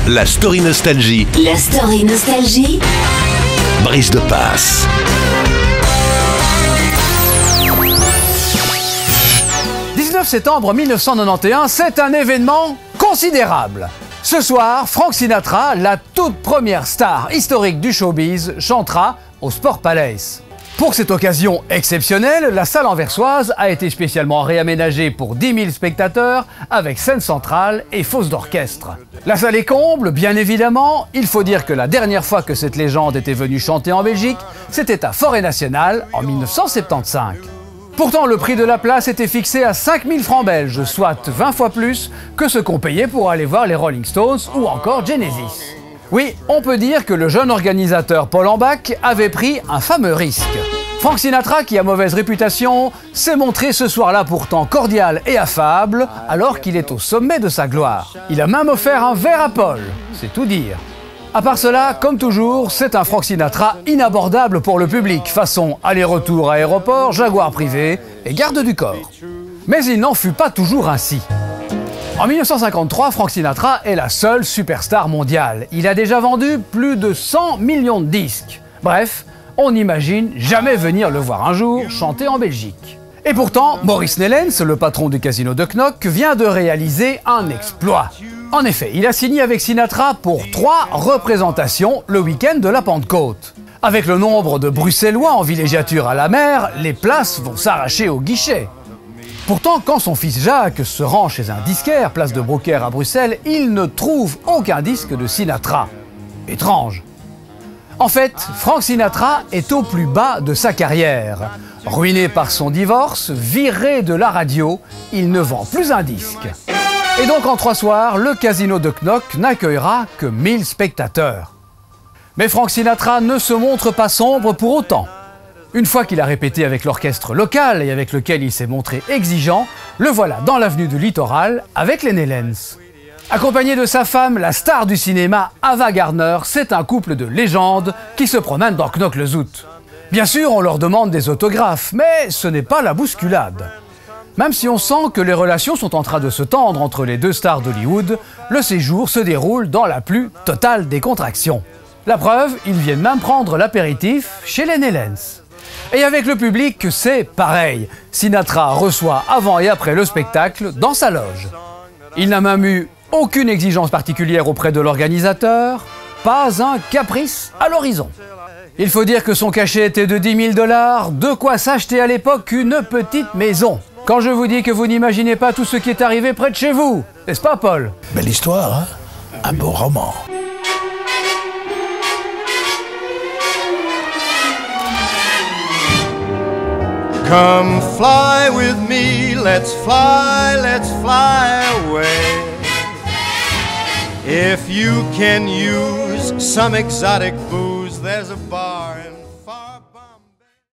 La story nostalgie. La story nostalgie. Brice de Passe. « 19 septembre 1991, c'est un événement considérable. Ce soir, Frank Sinatra, la toute première star historique du showbiz, chantera au Sport Palace. Pour cette occasion exceptionnelle, la salle anversoise a été spécialement réaménagée pour 10 000 spectateurs avec scène centrale et fosse d'orchestre. La salle est comble, bien évidemment. Il faut dire que la dernière fois que cette légende était venue chanter en Belgique, c'était à Forêt Nationale en 1975. Pourtant, le prix de la place était fixé à 5 000 francs belges, soit 20 fois plus que ce qu'on payait pour aller voir les Rolling Stones ou encore Genesis. Oui, on peut dire que le jeune organisateur Paul Ambach avait pris un fameux risque. Frank Sinatra, qui a mauvaise réputation, s'est montré ce soir-là pourtant cordial et affable, alors qu'il est au sommet de sa gloire. Il a même offert un verre à Paul, c'est tout dire. À part cela, comme toujours, c'est un Frank Sinatra inabordable pour le public, façon aller-retour aéroport, Jaguar privé et garde du corps. Mais il n'en fut pas toujours ainsi. En 1953, Frank Sinatra est la seule superstar mondiale. Il a déjà vendu plus de 100 millions de disques. Bref, on n'imagine jamais venir le voir un jour chanter en Belgique. Et pourtant, Maurice Nellens, le patron du casino de Knock, vient de réaliser un exploit. En effet, il a signé avec Sinatra pour 3 représentations le week-end de la Pentecôte. Avec le nombre de Bruxellois en villégiature à la mer, les places vont s'arracher au guichet. Pourtant, quand son fils Jacques se rend chez un disquaire, place de Brocaire à Bruxelles, il ne trouve aucun disque de Sinatra. Étrange. En fait, Frank Sinatra est au plus bas de sa carrière. Ruiné par son divorce, viré de la radio, il ne vend plus un disque. Et donc en 3 soirs, le casino de Knock n'accueillera que 1000 spectateurs. Mais Frank Sinatra ne se montre pas sombre pour autant. Une fois qu'il a répété avec l'orchestre local et avec lequel il s'est montré exigeant, le voilà dans l'avenue du Littoral avec les Nellens. Accompagné de sa femme, la star du cinéma, Ava Gardner, c'est un couple de légendes qui se promènent dans Knock-le-Zout. Bien sûr, on leur demande des autographes, mais ce n'est pas la bousculade. Même si on sent que les relations sont en train de se tendre entre les 2 stars d'Hollywood, le séjour se déroule dans la plus totale décontraction. La preuve, ils viennent même prendre l'apéritif chez les Nellens. Et avec le public, c'est pareil. Sinatra reçoit avant et après le spectacle dans sa loge. Il n'a même eu aucune exigence particulière auprès de l'organisateur, pas un caprice à l'horizon. Il faut dire que son cachet était de 10 000 $, de quoi s'acheter à l'époque une petite maison. Quand je vous dis que vous n'imaginez pas tout ce qui est arrivé près de chez vous, n'est-ce pas Paul? Belle histoire, hein? Un beau roman. Come fly with me, let's fly away. If you can use some exotic booze, there's a bar in